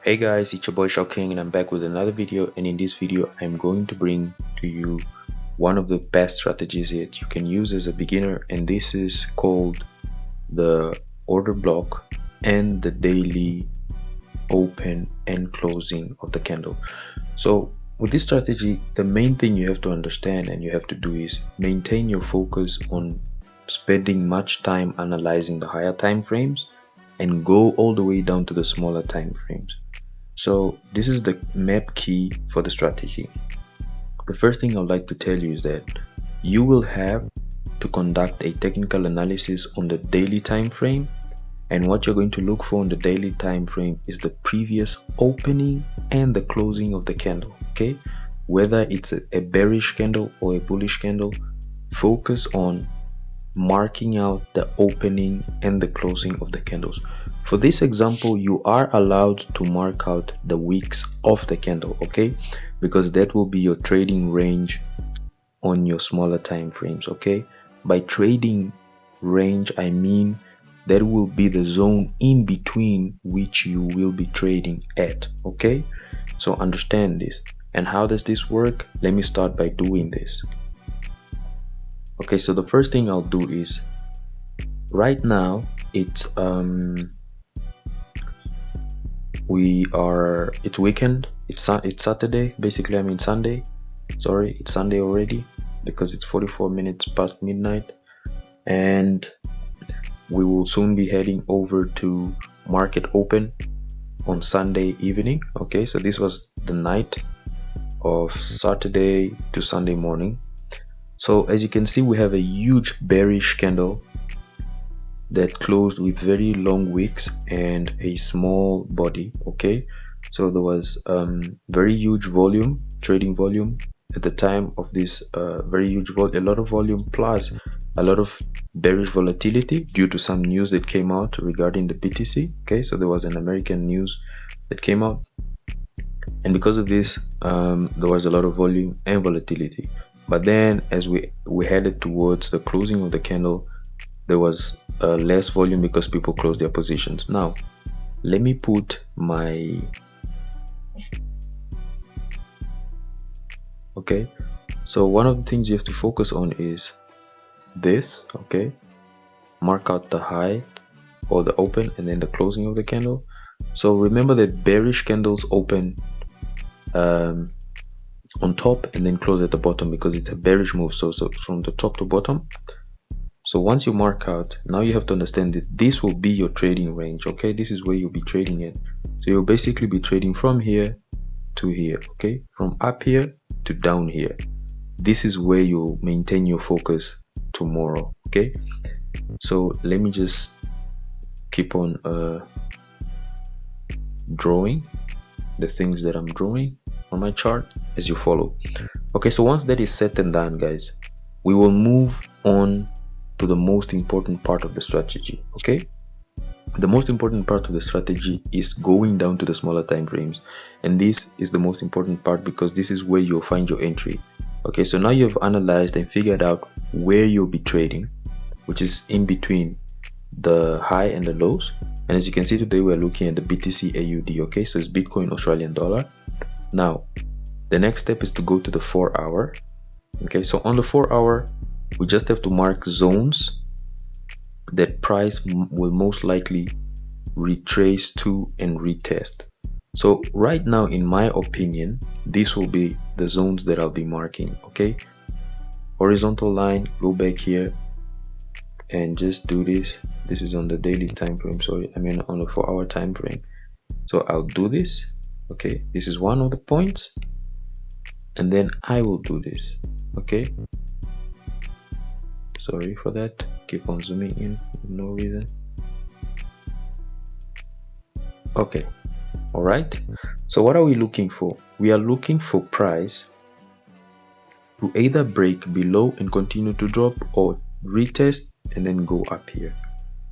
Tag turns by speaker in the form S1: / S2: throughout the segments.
S1: Hey guys, it's your boy Shao King and I'm back with another video, and in this video I'm going to bring to you one of the best strategies that you can use as a beginner, and this is called the order block and the daily open and closing of the candle. So with this strategy, the main thing you have to understand and you have to do is maintain your focus on spending much time analyzing the higher time frames and go all the way down to the smaller time frames. So this is the map key for the strategy. The first thing I'd like to tell you is that you will have to conduct a technical analysis on the daily time frame, and what you're going to look for on the daily time frame is the previous opening and the closing of the candle. Okay, whether it's a bearish candle or a bullish candle, focus on marking out the opening and the closing of the candles. For this example, you are allowed to mark out the wicks of the candle, okay, because that will be your trading range on your smaller time frames. Okay, by trading range I mean that will be the zone in between which you will be trading at. Okay, so understand this. And how does this work? Let me start by doing this. Okay, so the first thing I'll do is, right now it's weekend, it's Saturday, basically I mean Sunday, sorry, it's Sunday already because it's 44 minutes past midnight, and we will soon be heading over to market open on Sunday evening. Okay, so this was the night of Saturday to Sunday morning. So as you can see, we have a huge bearish candle that closed with very long wicks and a small body. Okay, so there was very huge volume, trading volume at the time of this very huge volume, a lot of volume plus a lot of bearish volatility due to some news that came out regarding the BTC. Okay, so there was an American news that came out, and because of this there was a lot of volume and volatility. But then as we headed towards the closing of the candle, there was less volume because people closed their positions. Now let me put my okay, so one of the things you have to focus on is this. Okay, mark out the high or the open and then the closing of the candle. So remember that bearish candles open on top and then close at the bottom because it's a bearish move, so from the top to bottom. So once you mark out, now you have to understand that this will be your trading range. Okay, this is where you'll be trading it. So you'll basically be trading from here to here. Okay, from up here to down here. This is where you'll maintain your focus tomorrow. Okay, so let me just keep on drawing the things that I'm drawing on my chart as you follow. Okay, so once that is set and done, guys, we will move on to the most important part of the strategy. Okay, the most important part of the strategy is going down to the smaller time frames, and this is the most important part because this is where you'll find your entry. Okay, so now you've analyzed and figured out where you'll be trading, which is in between the high and the lows. And as you can see, today we're looking at the BTC AUD. Okay, so it's Bitcoin Australian dollar. Now the next step is to go to the 4 hour. Okay, so on the 4 hour we just have to mark zones that price will most likely retrace to and retest. So right now, in my opinion, this will be the zones that I'll be marking. Okay, horizontal line, go back here and just do this. This is on the daily time frame, sorry, I mean on the 4 hour time frame. So I'll do this. Okay, this is one of the points, and then I will do this. Okay, sorry for that, keep on zooming in for no reason. Okay, all right, so what are we looking for? We are looking for price to either break below and continue to drop, or retest and then go up here.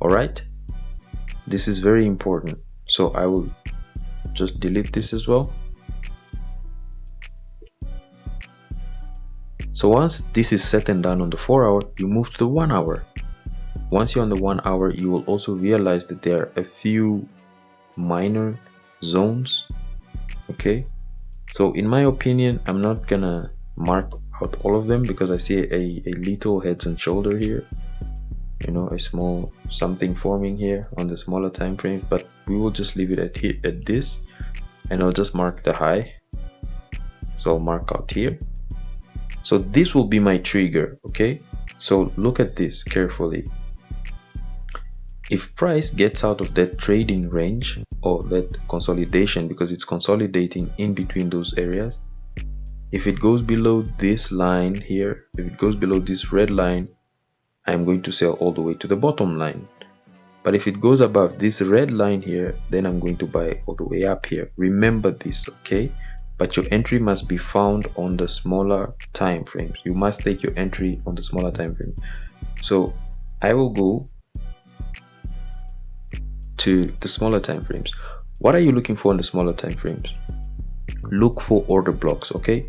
S1: All right, this is very important, so I will just delete this as well. So once this is set and done on the 4 hour, you move to the 1 hour. Once you're on the 1 hour, you will also realize that there are a few minor zones. Okay, so in my opinion, I'm not gonna mark out all of them because I see a little heads and shoulder here, you know, a small something forming here on the smaller time frames, but we will just leave it at this, and I'll just mark the high. So I'll mark out here. So this will be my trigger. Okay, so look at this carefully. If price gets out of that trading range or that consolidation, because it's consolidating in between those areas, if it goes below this line here, if it goes below this red line, I'm going to sell all the way to the bottom line. But if it goes above this red line here, then I'm going to buy all the way up here. Remember this, okay? But your entry must be found on the smaller time frames. You must take your entry on the smaller time frame. So I will go to the smaller time frames. What are you looking for in the smaller time frames? Look for order blocks. Okay,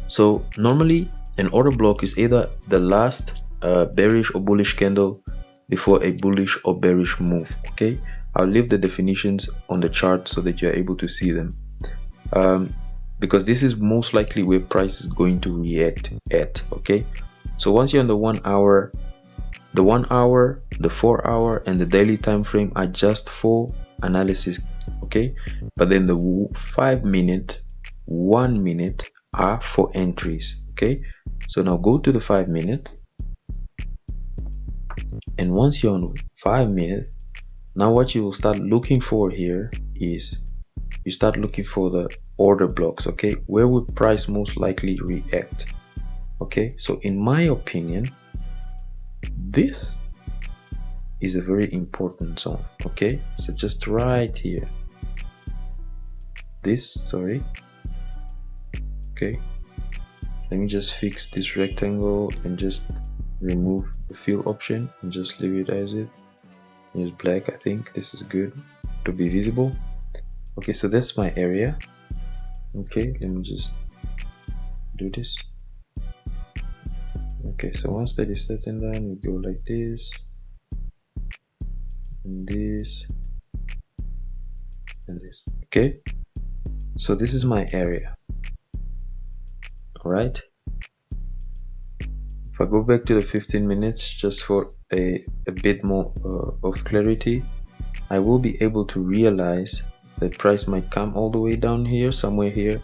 S1: so normally an order block is either the last bearish or bullish candle before a bullish or bearish move. Okay, I'll leave the definitions on the chart so that you're able to see them, because this is most likely where price is going to react at. Okay, so once you're on the 1 hour, the 1 hour, the 4 hour, and the daily time frame are just for analysis. Okay, but then the 5 minute, 1 minute are for entries. Okay, so now go to the 5 minute, and once you're on 5 minute, now what you will start looking for here is you start looking for the order blocks. Okay, where would price most likely react? Okay, so in my opinion, this is a very important zone. Okay, so just right here, okay, let me just fix this rectangle and just remove the fill option and just leave it as it. Use black. I think this is good to be visible. Okay, so that's my area. Okay, let me just do this. Okay, so once that is set and done, we go like this and this and this. Okay, so this is my area. All right, if I go back to the 15 minutes just for a bit more of clarity, I will be able to realize that price might come all the way down here, somewhere here,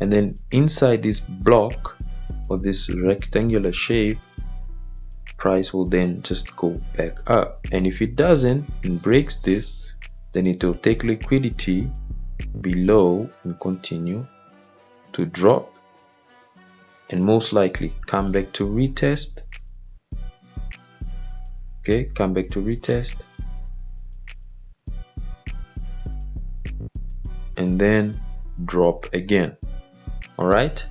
S1: and then inside this block or this rectangular shape, price will then just go back up. And if it doesn't and breaks this, then it will take liquidity below and continue to drop, and most likely come back to retest. Okay, come back to retest, and then drop again. All right,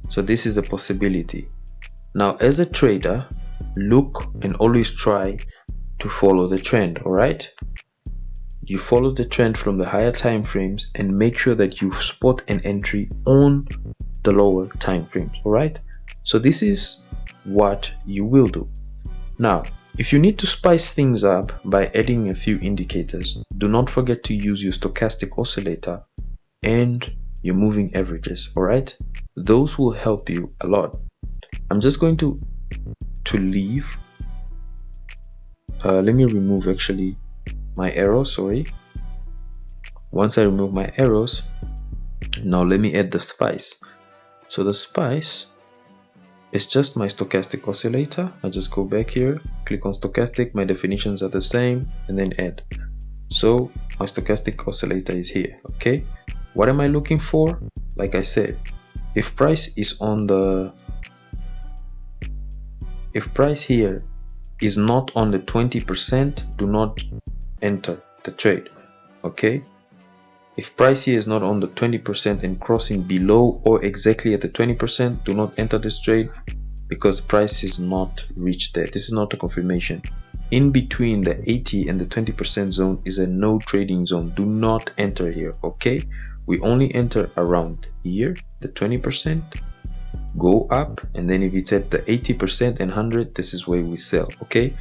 S1: so this is a possibility. Now as a trader, look and always try to follow the trend. All right, you follow the trend from the higher time frames and make sure that you spot an entry on the lower time frames. All right, so this is what you will do. Now if you need to spice things up by adding a few indicators, do not forget to use your stochastic oscillator and your moving averages. All right, those will help you a lot. I'm just going to leave. Let me remove actually my arrows. Sorry. Once I remove my arrows, now let me add the spice. So the spice is just my stochastic oscillator. I just go back here, click on stochastic, my definitions are the same, and then add. So my stochastic oscillator is here. Okay, what am I looking for? Like I said, if price is on the, if price here is not on the 20%, do not enter the trade. Okay, if price here is not on the 20% and crossing below or exactly at the 20%, do not enter this trade, because price is not reached there. This is not a confirmation. In between the 80 and the 20% zone is a no trading zone. Do not enter here. Okay, we only enter around here, the 20%, go up, and then if it's at the 80% and 100, this is where we sell. Okay,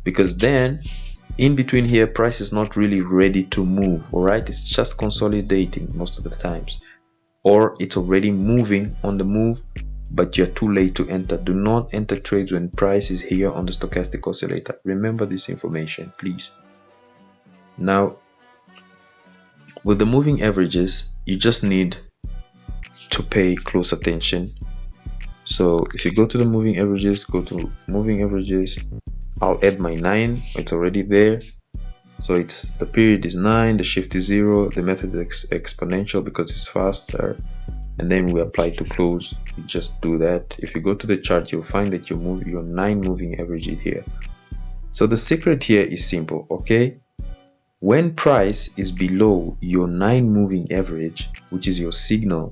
S1: because then in between here, price is not really ready to move. All right, it's just consolidating most of the times, or it's already moving on the move, but you're too late to enter. Do not enter trades when price is here on the stochastic oscillator. Remember this information, please. Now, with the moving averages, you just need to pay close attention. So if you go to the moving averages, go to moving averages, I'll add my 9. It's already there. So it's the period is 9, the shift is 0, the method is exponential because it's faster, and then we apply to close. You just do that. If you go to the chart, you'll find that your 9 moving average is here. So the secret here is simple, okay? When price is below your 9 moving average, which is your signal,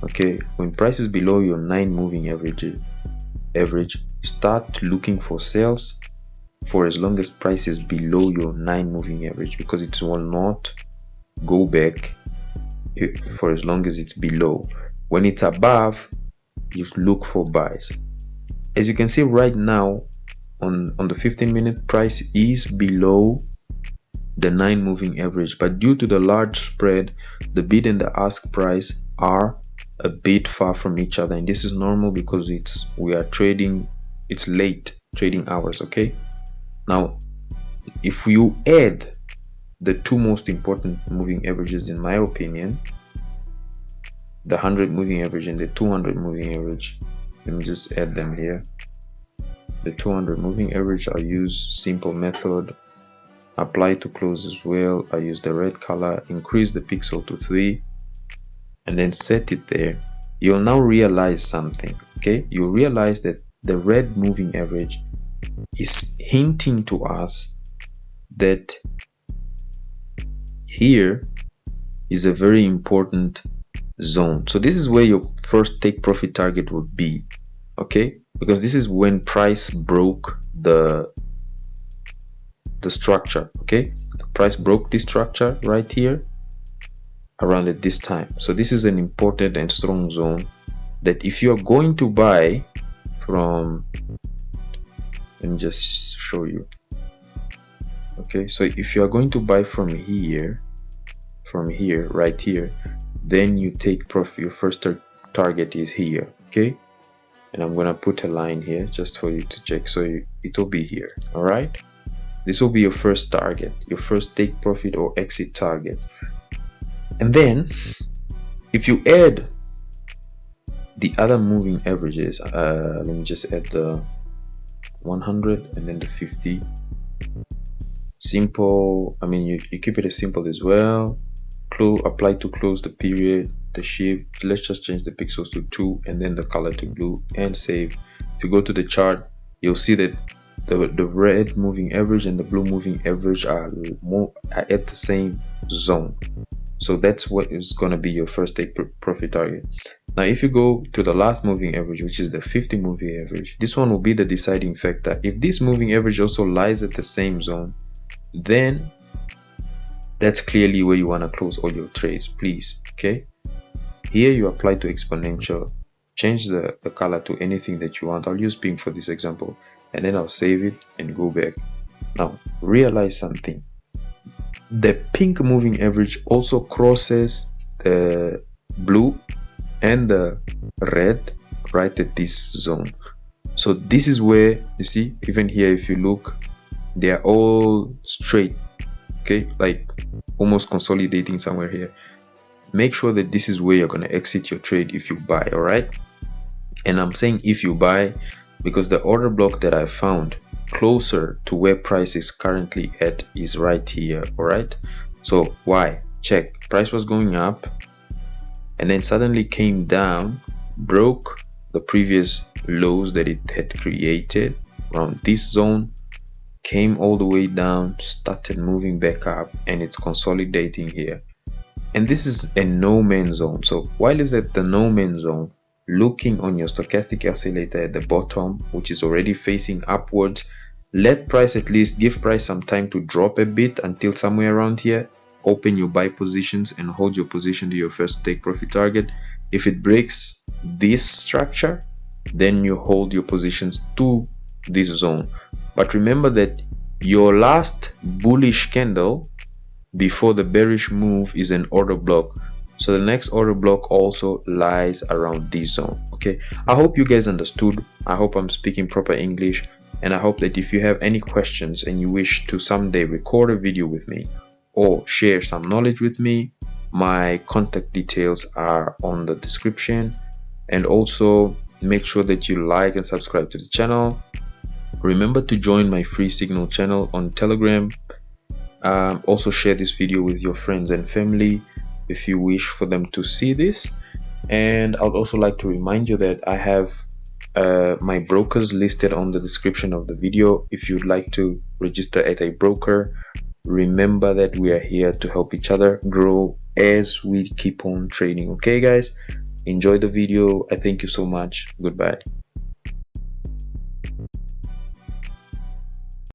S1: okay, when price is below your 9 moving average, start looking for sales for as long as price is below your 9 moving average, because it will not go back for as long as it's below. When it's above, you look for buys. As you can see right now on the 15-minute, price is below the 9 moving average, but due to the large spread, the bid and the ask price are a bit far from each other, and this is normal because we are trading, it's late trading hours. Okay, now if you add the two most important moving averages, in my opinion, the 100 moving average and the 200 moving average, let me just add them here. The 200 moving average, I'll use simple method, apply to close as well. I use the red color, increase the pixel to 3, and then set it there. You'll now realize something. Okay, you realize that the red moving average is hinting to us that here is a very important zone. So this is where your first take profit target would be, okay, because this is when price broke the structure. Okay, the price broke this structure right here around at this time. So this is an important and strong zone that if you are going to buy from, let me just show you. Okay, so if you are going to buy from here right here, then you take profit. Your first target is here. Okay, and I'm gonna put a line here just for you to check. So it will be here. All right, this will be your first target, your first take profit or exit target. And then if you add the other moving averages, let me just add the 100 and then the 50. Simple, I mean, you keep it as simple as well. Apply to close the period, the shift, let's just change the pixels to 2 and then the color to blue, and save. If you go to the chart, you'll see that the red moving average and the blue moving average are at the same zone. So that's what is going to be your first take profit target. Now if you go to the last moving average, which is the 50 moving average, this one will be the deciding factor. If this moving average also lies at the same zone, then that's clearly where you want to close all your trades, please. Okay, here you apply to exponential, change the color to anything that you want. I'll use pink for this example, and then I'll save it and go back. Now realize something, the pink moving average also crosses the blue and the red right at this zone. So this is where you see, even here if you look, they are all straight. Okay, like almost consolidating somewhere here. Make sure that this is where you're going to exit your trade if you buy. All right, and I'm saying if you buy because the order block that I found closer to where price is currently at is right here. All right, so why? Check, price was going up and then suddenly came down, broke the previous lows that it had created around this zone, came all the way down, started moving back up, and it's consolidating here. And this is a no man's zone. So while it's at the no man's zone, looking on your stochastic oscillator at the bottom, which is already facing upwards, let price at least give price some time to drop a bit until somewhere around here. Open your buy positions and hold your position to your first take profit target. If it breaks this structure, then you hold your positions to this zone. But remember that Your last bullish candle before the bearish move is an order block, so the next order block also lies around this zone. Okay, I hope you guys understood. I hope I'm speaking proper English, and I hope that if you have any questions and you wish to someday record a video with me or share some knowledge with me, my contact details are on the description. And also make sure that you like and subscribe to the channel. Remember to join my free signal channel on Telegram. Also share this video with your friends and family if you wish for them to see this. And I would also like to remind you that I have my brokers listed on the description of the video. If you'd like to register at a broker, remember that we are here to help each other grow as we keep on trading. Okay guys, enjoy the video. I thank you so much. Goodbye.